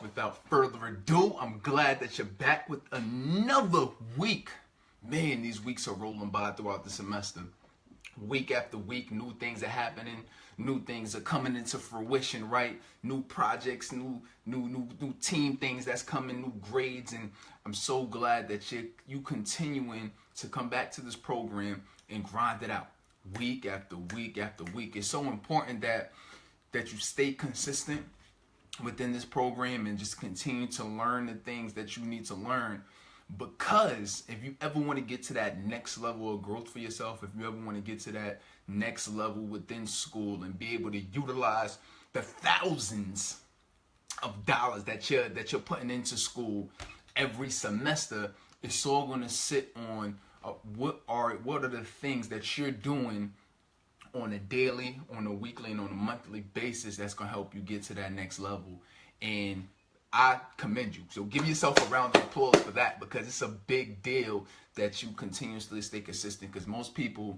without further ado, I'm glad that you're back with another week. Man, these weeks are rolling by throughout the semester. Week after week, new things are happening, new things are coming into fruition, right? New projects, new team things that's coming, new grades, and I'm so glad that you continuing to come back to this program and grind it out week after week after week. It's so important that you stay consistent within this program and just continue to learn the things that you need to learn, because if you ever want to get to that next level of growth for yourself, if you ever want to get to that next level within school and be able to utilize the thousands of dollars that you're putting into school every semester, it's all going to sit on what are the things that you're doing on a daily, on a weekly, and on a monthly basis that's going to help you get to that next level. And I commend you. So give yourself a round of applause for that, because it's a big deal that you continuously stay consistent, because most people,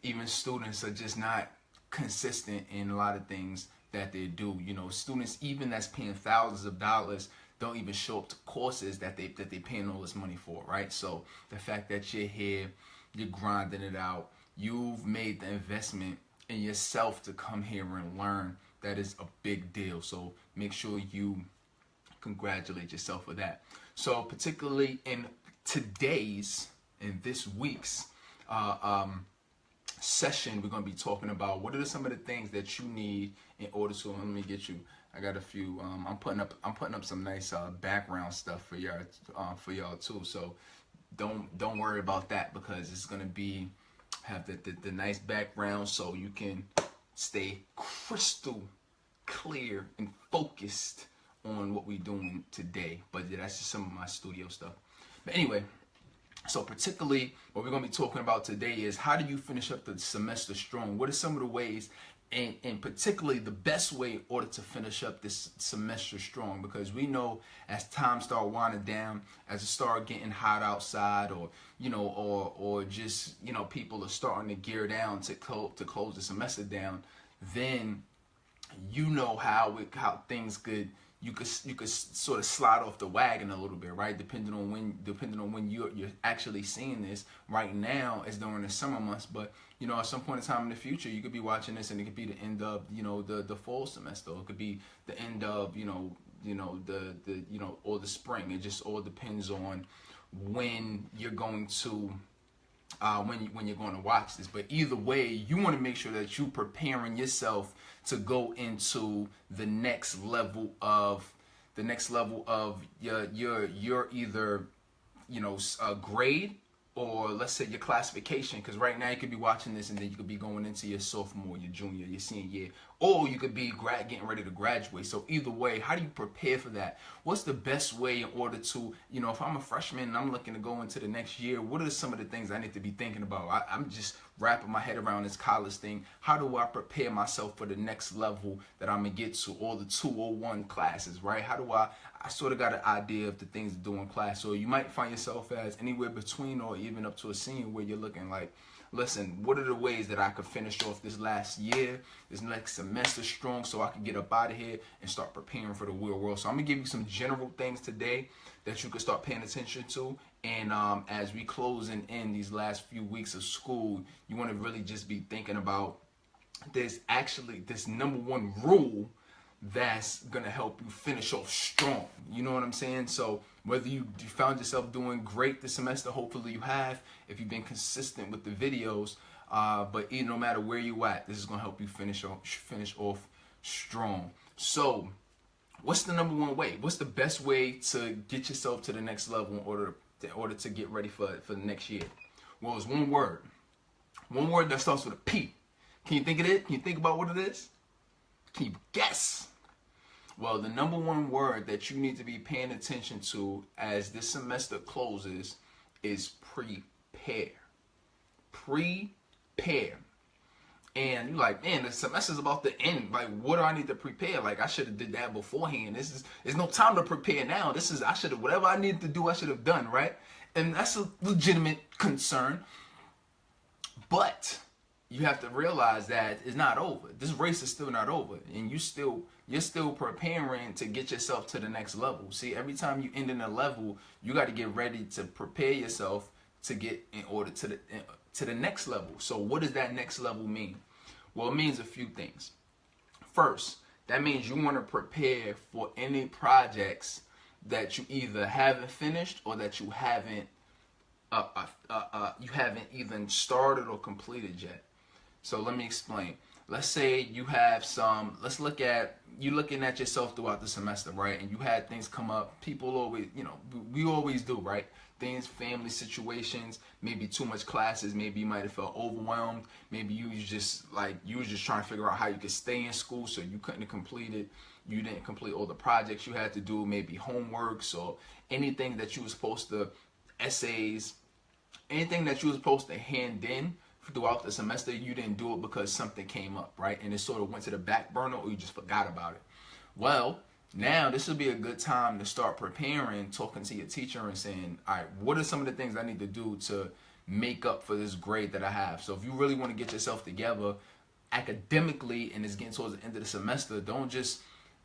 even students, are just not consistent in a lot of things that they do. You know, students even that's paying thousands of dollars don't even show up to courses that they paying all this money for, right? So the fact that you're here, you're grinding it out, you've made the investment in yourself to come here and learn, that is a big deal. So make sure you congratulate yourself for that. So particularly in this week's session, we're going to be talking about what are some of the things that you need in order to, let me get you, I got a few, I'm putting up some nice background stuff for y'all too. So don't worry about that, because it's going to be have the nice background so you can stay crystal clear and focused on what we're doing today. But that's just some of my studio stuff. But anyway, so particularly what we're going to be talking about today is how do you finish up the semester strong? What are some of the ways, and particularly the best way in order to finish up this semester strong? Because we know as time start winding down, as it start getting hot outside, or or just people are starting to gear down to close the semester down, then how things could you could sort of slide off the wagon a little bit, right? Depending on when you're actually seeing this. Right now it's during the summer months, but at some point in time in the future you could be watching this and it could be the end of the fall semester, or it could be the end of or the spring. It just all depends on when you're going to when you're going to watch this. But either way, you want to make sure that you're preparing yourself to go into the next level of your either grade, or let's say your classification, because right now you could be watching this and then you could be going into your sophomore, your junior, your senior year, or you could be getting ready to graduate. So either way, how do you prepare for that? What's the best way in order to, if I'm a freshman and I'm looking to go into the next year, what are some of the things I need to be thinking about? I'm just wrapping my head around this college thing. How do I prepare myself for the next level that I'm going to get to, or the 201 classes, right? How do I sort of got an idea of the things to do in class. So you might find yourself as anywhere between or even up to a senior, where you're looking like, listen, what are the ways that I could finish off this last year, this next semester strong, so I can get up out of here and start preparing for the real world? So I'm going to give you some general things today that you can start paying attention to. And as we closing in these last few weeks of school, you want to really just be thinking about this number one rule that's going to help you finish off strong. You know what I'm saying? So whether you found yourself doing great this semester, hopefully you have, if you've been consistent with the videos, but no matter where you at, this is going to help you finish off strong. So what's the number one way? What's the best way to get yourself to the next level in order to get ready for the next year? Well, it's one word that starts with a P. Can you think of it? Can you think about what it is? Can you guess? Well, the number one word that you need to be paying attention to as this semester closes is prepare. Prepare. And you're like, man, the semester's about to end. Like, what do I need to prepare? Like, I should have did that beforehand. There's no time to prepare now. Whatever I needed to do, I should have done, right? And that's a legitimate concern. But you have to realize that it's not over. This race is still not over, and you're still preparing to get yourself to the next level. See, every time you end in a level, you got to get ready to prepare yourself to get in order to the next level. So what does that next level mean? Well, it means a few things. First, that means you want to prepare for any projects that you either haven't finished or that you haven't even started or completed yet. So let me explain. Let's say you have some, you looking at yourself throughout the semester, right? And you had things come up. People always, we always do, right? Things, family situations, maybe too much classes, maybe you might have felt overwhelmed. Maybe you was just trying to figure out how you could stay in school, so you couldn't complete it. You didn't complete all the projects you had to do, maybe homeworks or anything that you were supposed to, essays, anything that you were supposed to hand in throughout the semester, you didn't do it because something came up, right? And it sort of went to the back burner, or you just forgot about it. Well, now this would be a good time to start preparing, talking to your teacher and saying, all right, what are some of the things I need to do to make up for this grade that I have? So if you really want to get yourself together academically and it's getting towards the end of the semester, don't just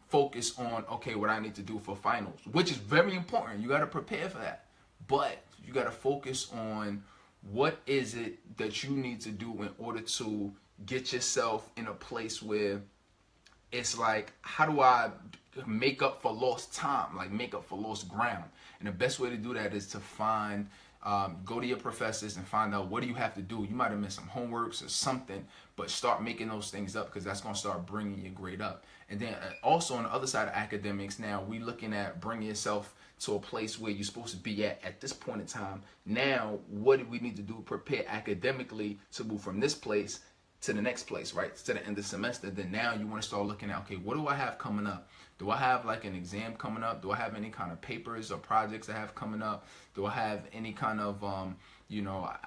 focus on, okay, what I need to do for finals, which is very important. You got to prepare for that. But you got to focus on what is it that you need to do in order to get yourself in a place where it's like, how do I make up for lost time, like make up for lost ground? And the best way to do that is to find, go to your professors and find out what do you have to do. You might have missed some homeworks or something, but start making those things up, because that's going to start bringing your grade up. And then also on the other side of academics, now we looking at bringing yourself to a place where you're supposed to be at this point in time. Now, what do we need to do? Prepare academically to move from this place to the next place, right? To the end of the semester. Then now you want to start looking at, okay, what do I have coming up? Do I have like an exam coming up? Do I have any kind of papers or projects I have coming up? Do I have any kind of, I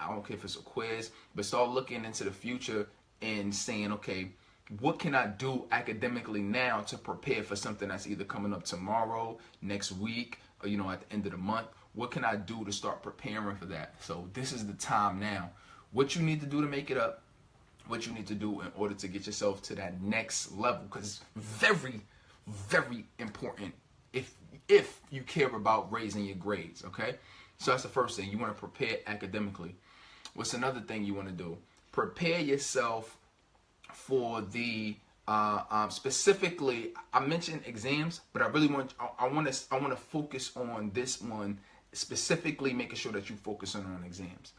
don't care if it's a quiz, but start looking into the future and saying, okay, what can I do academically now to prepare for something that's either coming up tomorrow, next week, or, at the end of the month? What can I do to start preparing for that? So this is the time now. What you need to do to make it up, what you need to do in order to get yourself to that next level, because it's very, very important if you care about raising your grades, okay? So that's the first thing. You want to prepare academically. What's another thing you want to do? Prepare yourself for the specifically, I mentioned exams, but I really want to focus on this one, specifically making sure that you focus on exams.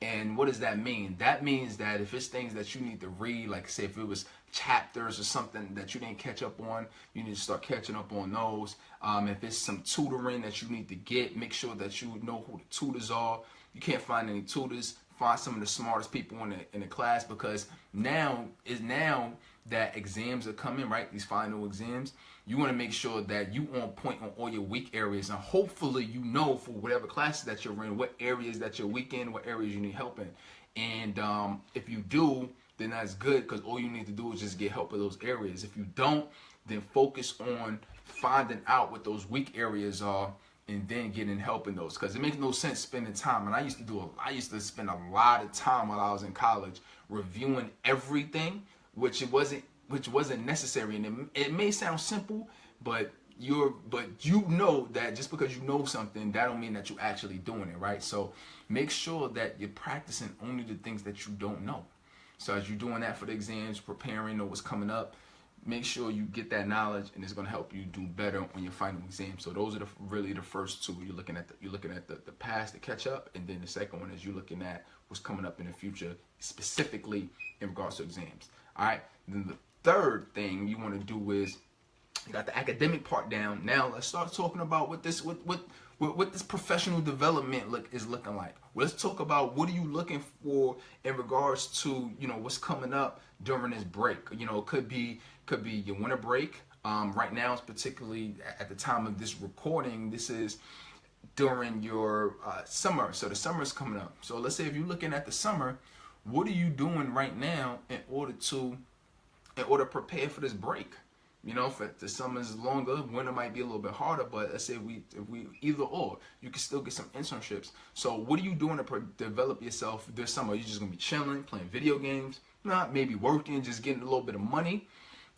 And what does that mean? That means that if it's things that you need to read, like say if it was chapters or something that you didn't catch up on, you need to start catching up on those. If it's some tutoring that you need to get, make sure that you know who the tutors are. You can't find any tutors, find some of the smartest people in the class, because now that exams are coming, right? These final exams, you want to make sure that you on point on all your weak areas, and hopefully you know for whatever classes that you're in, what areas that you're weak in, what areas you need help in. And if you do, then that's good, because all you need to do is just get help in those areas. If you don't, then focus on finding out what those weak areas are and then getting help in those, because it makes no sense spending time. And I used to spend a lot of time while I was in college reviewing everything, which wasn't necessary. And it may sound simple, but you know that just because you know something, that don't mean that you're actually doing it, right? So make sure that you're practicing only the things that you don't know. So as you're doing that for the exams, preparing, know what's coming up, make sure you get that knowledge, and it's going to help you do better on your final exam. So those are really the first two. You're looking at the past to catch up, and then the second one is you're looking at what's coming up in the future, specifically in regards to exams. All right. Then the third thing you want to do is, you got the academic part down. Now let's start talking about what this professional development is looking like. Let's talk about what are you looking for in regards to what's coming up during this break. It could be your winter break. Right now, it's particularly at the time of this recording, this is during your summer. So the summer is coming up. So let's say if you're looking at the summer, what are you doing right now in order to prepare for this break? You know, if the summer's longer, winter might be a little bit harder. But let's say if we either or, you can still get some internships. So what are you doing to develop yourself this summer? Are you just gonna be chilling, playing video games? Not maybe working, just getting a little bit of money,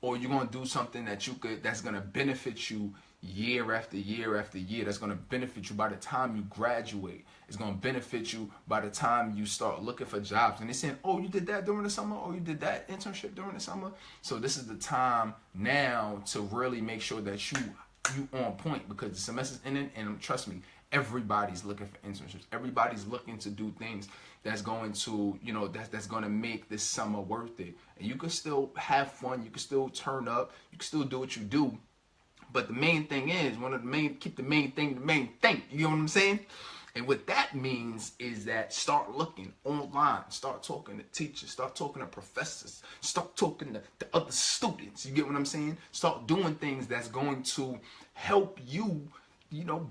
or you're gonna do something that's gonna benefit you year after year after year. That's gonna benefit you by the time you graduate. It's gonna benefit you by the time you start looking for jobs. And they're saying, "Oh, you did that during the summer. Oh, you did that internship during the summer." So this is the time now to really make sure that you on point, because the semester's ending, and trust me, everybody's looking for internships. Everybody's looking to do things that's going to, that's going to make this summer worth it. And you can still have fun. You can still turn up. You can still do what you do. But the main thing is, keep the main thing the main thing. You know what I'm saying? And what that means is that start looking online, start talking to teachers, start talking to professors, start talking to other students. You get what I'm saying? Start doing things that's going to help you,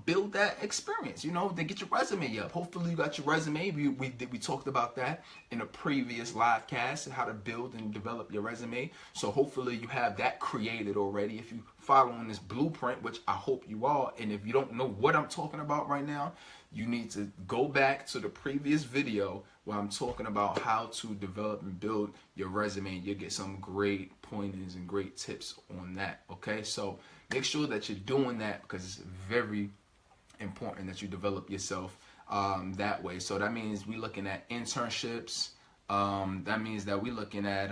build that experience, to get your resume up. Hopefully you got your resume. We talked about that in a previous live cast, how to build and develop your resume. So hopefully you have that created already if you following this blueprint, which I hope you are. And if you don't know what I'm talking about right now, you need to go back to the previous video where I'm talking about how to develop and build your resume. You'll get some great pointers and great tips on that. Okay, so make sure that you're doing that, because it's very important that you develop yourself that way. So that means we're looking at internships. That means that we're looking at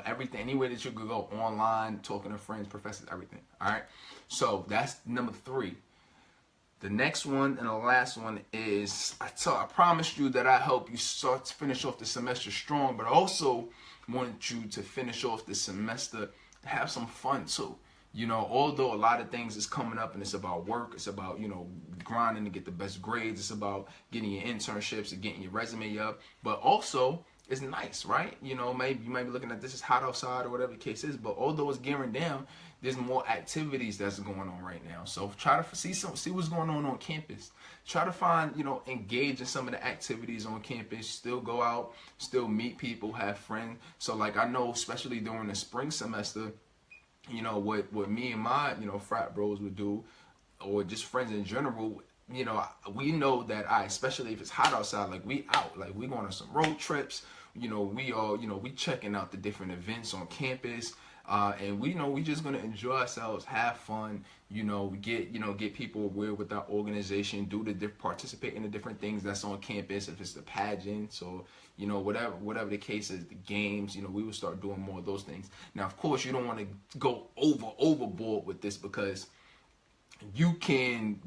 everything, anywhere that you could go online, talking to friends, professors, everything. All right, so that's number 3. The next one and the last one is, I promised you that I help you start to finish off the semester strong, but I also want you to finish off the semester, have some fun too. Although a lot of things is coming up and it's about work, it's about, grinding to get the best grades, it's about getting your internships and getting your resume up, but also it's nice, right? Maybe you might be looking at this as hot outside or whatever the case is, but although it's gearing down, there's more activities that's going on right now. So try to see what's going on campus. Try to find, engage in some of the activities on campus. Still go out, still meet people, have friends. So like I know, especially during the spring semester, what me and my, frat bros would do, or just friends in general, we know that especially if it's hot outside, like we out, like we going on some road trips, we checking out the different events on campus. And we just gonna enjoy ourselves, have fun, get people aware with our organization, participate in the different things that's on campus. If it's the pageants or whatever the case is, the games, we will start doing more of those things. Now, of course, you don't want to go overboard with this, because you can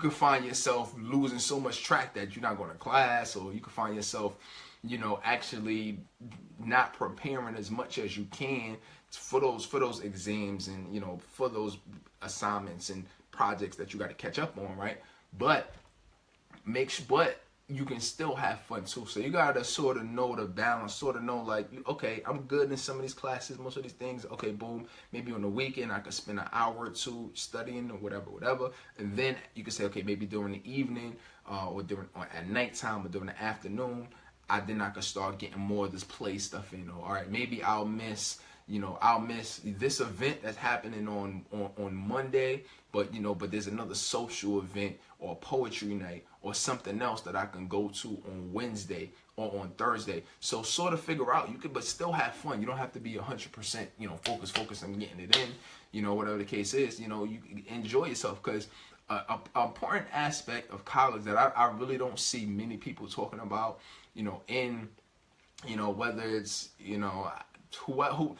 find yourself losing so much track that you're not going to class, or you can find yourself actually not preparing as much as you can for those exams and for those assignments and projects that you got to catch up on, right? But you can still have fun too. So you gotta sort of know the balance, sort of know like, okay, I'm good in some of these classes, most of these things. Okay, boom. Maybe on the weekend I could spend an hour or two studying or whatever. And then you can say, okay, maybe during the evening or at nighttime or during the afternoon, I could start getting more of this play stuff in. Or all right, maybe I'll miss this event that's happening on Monday, but there's another social event or poetry night or something else that I can go to on Wednesday or on Thursday. So sort of figure out, but still have fun. You don't have to be 100%, focus on getting it in, whatever the case is, you enjoy yourself, because an important aspect of college that I really don't see many people talking about, whether it's, who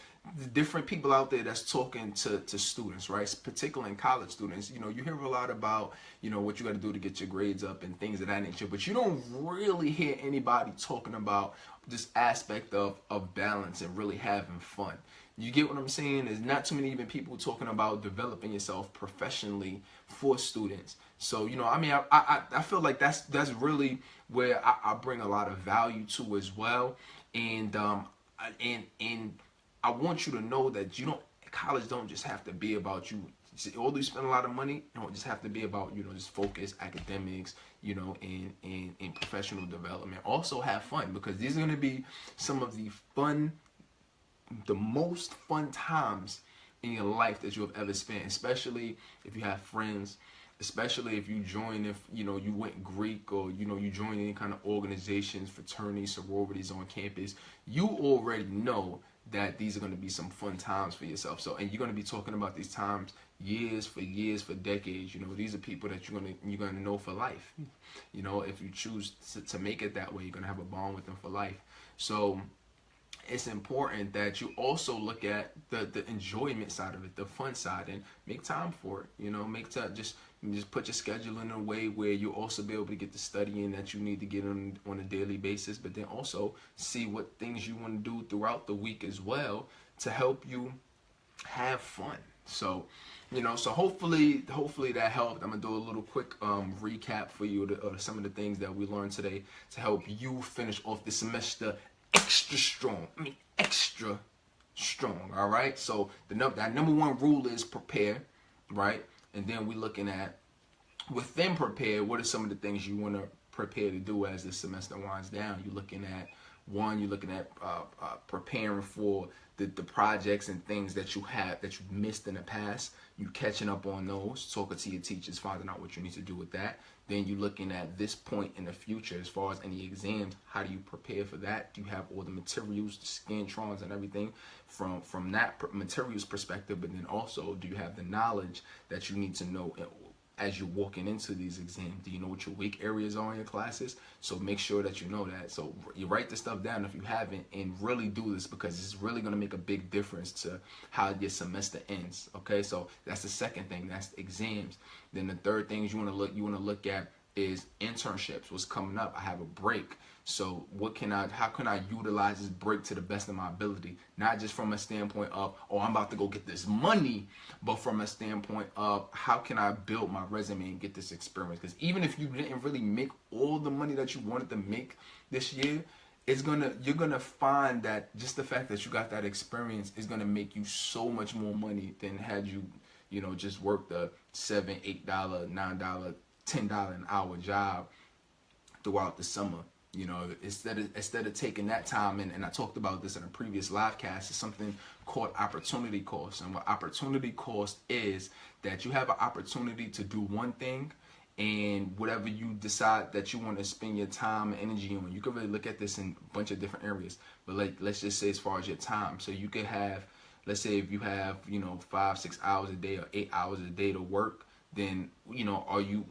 different people out there that's talking to students, right? Particularly in college students, you hear a lot about, what you got to do to get your grades up and things of that nature, but you don't really hear anybody talking about this aspect of balance and really having fun. You get what I'm saying? There's not too many even people talking about developing yourself professionally for students. So, I feel like that's really where I bring a lot of value to as well. And I want you to know that college don't just have to be about you. Although you spend a lot of money, it don't just have to be about, just focus, academics, and professional development. Also have fun, because these are going to be some of the most fun times in your life that you have ever spent, especially if you have friends, especially if you join, if you went Greek, or you join any kind of organizations, fraternities, sororities on campus. You already know that these are going to be some fun times for yourself. So, and you're going to be talking about these times years, for decades. These are people that you're going to know for life. If you choose to make it that way, you're going to have a bond with them for life. So it's important that you also look at the enjoyment side of it, the fun side, and make time for it. Make time, just put your schedule in a way where you'll also be able to get the studying that you need to get on a daily basis, but then also see what things you want to do throughout the week as well to help you have fun. So, so hopefully that helped. I'm gonna do a little quick recap for you of some of the things that we learned today to help you finish off the semester extra strong. Extra strong. All right. So that number one rule is prepare, right? And then we're looking at within prepare. What are some of the things you want to prepare to do as the semester winds down? You're looking at preparing for the projects and things that you missed in the past. You catching up on those, talking to your teachers, finding out what you need to do with that. Then you're looking at this point in the future as far as any exams. How do you prepare for that? Do you have all the materials, the scantrons and everything from that materials perspective? But then also, do you have the knowledge that you need to know as you're walking into these exams? Do you know what your weak areas are in your classes? So make sure that you know that. So you write this stuff down if you haven't, and really do this, because it's really going to make a big difference to how your semester ends. Okay, so that's the second thing. That's exams. Then the third thing you want to look at is internships. What's coming up? I have a break. So how can I utilize this break to the best of my ability? Not just from a standpoint of, oh, I'm about to go get this money, but from a standpoint of how can I build my resume and get this experience? Because even if you didn't really make all the money that you wanted to make this year, you're gonna find that just the fact that you got that experience is gonna make you so much more money than had you just worked a $7, $8, $9, $10 an hour job throughout the summer. Instead of taking that time, and I talked about this in a previous live cast, is something called opportunity cost. And what opportunity cost is that you have an opportunity to do one thing, and whatever you decide that you want to spend your time and energy on, you can really look at this in a bunch of different areas. But let's just say as far as your time, so you could have, let's say if you have 5-6 hours a day or 8 hours a day to work, then are you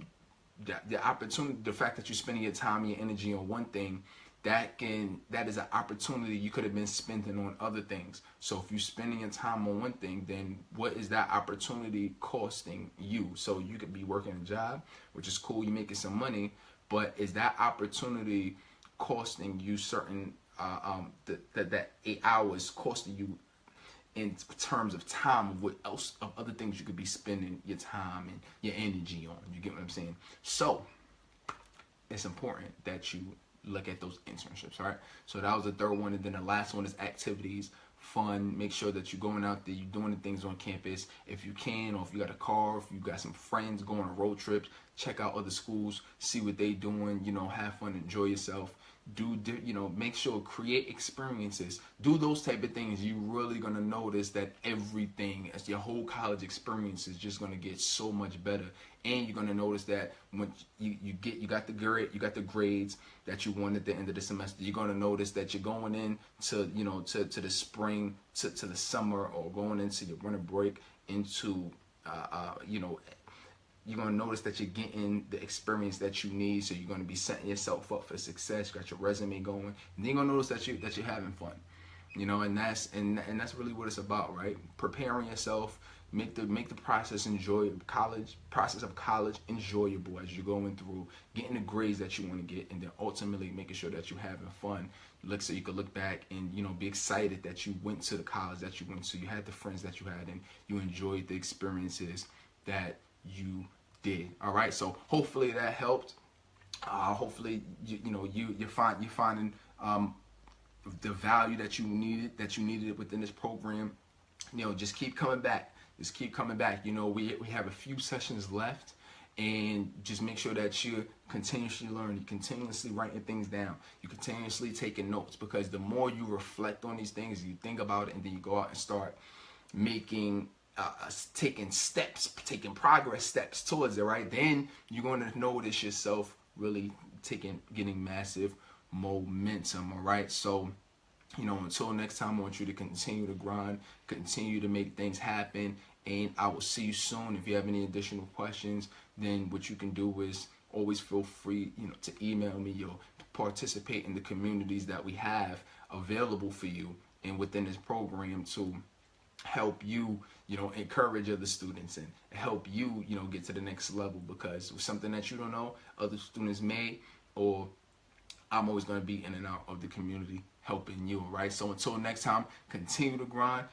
the opportunity, the fact that you're spending your time and your energy on one thing, that is an opportunity you could have been spending on other things. So if you're spending your time on one thing, then what is that opportunity costing you? So you could be working a job, which is cool, you're making some money, but is that opportunity costing you certain that 8 hours costing you in terms of time of what else, of other things you could be spending your time and your energy on? You get what I'm saying? So it's important that you look at those internships. All right, so that was the third one. And then the last one is activities, fun. Make sure that you're going out there, you're doing the things on campus if you can, or if you got a car, if you got some friends going on road trips, check out other schools, see what they doing, have fun, enjoy yourself. Make sure, create experiences, do those type of things. You're really gonna notice that everything, as your whole college experience, is just gonna get so much better. And you're gonna notice that when you got the grades that you want at the end of the semester. You're gonna notice that you're going in to the spring, to the summer, or going into your winter break, into you're going to notice that you're getting the experience that you need. So you're going to be setting yourself up for success. You got your resume going, and then you're going to notice that you're having fun. And that's really what it's about, right? Preparing yourself, make the process process of college enjoyable as you're going through, getting the grades that you want to get, and then ultimately making sure that you're having fun. So you can look back and be excited that you went to the college that you went to, you had the friends that you had, and you enjoyed the experiences that you did. All right, so hopefully that helped. Hopefully you're finding the value that you needed within this program. Just keep coming back. We have a few sessions left, and just make sure that you're continuously learning, continuously writing things down, you're continuously taking notes, because the more you reflect on these things, you think about it, and then you go out and start making taking steps, taking progress steps towards it, right? Then you're going to notice yourself really getting massive momentum, all right? So, until next time, I want you to continue to grind, continue to make things happen, and I will see you soon. If you have any additional questions, then what you can do is always feel free, to email me or participate in the communities that we have available for you and within this program to help you, encourage other students and help you, get to the next level, because with something that you don't know, other students may, or I'm always going to be in and out of the community helping you, all right? So until next time, continue to grind,